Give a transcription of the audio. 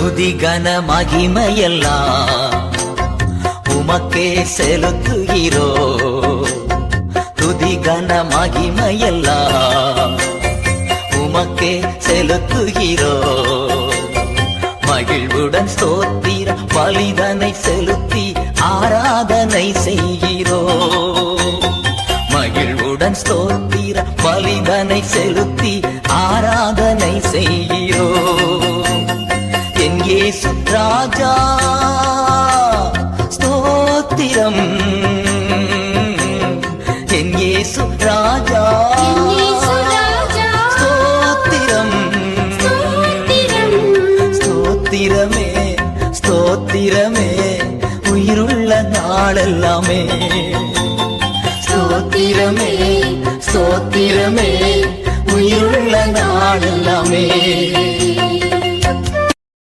துதி கன மகிமையெல்லாம் உமக்கே செலுத்துகிறோ. துதி கன மகிமையெல்லாம் உமக்கே செலுத்துகிறோ. மகிழ்வுடன் ஸ்தோத்திர பலிதனை செலுத்தி ஆராதனை செய்கிறோ. மகிழ்வுடன் ஸ்தோத்திர பலிதனை செலுத்தி ஆராதனை செய்கிறோ. என் இயேசு ராஜா ஸ்தோத்திரம். என் இயேசு ராஜா ஸ்தோத்திரம். ஸ்தோத்திரமே ஸ்தோத்திரமே உயிருள்ள நாளெல்லாமே. ஸ்தோத்திரமே ஸ்தோத்திரமே உயிருள்ள நாளெல்லாமே.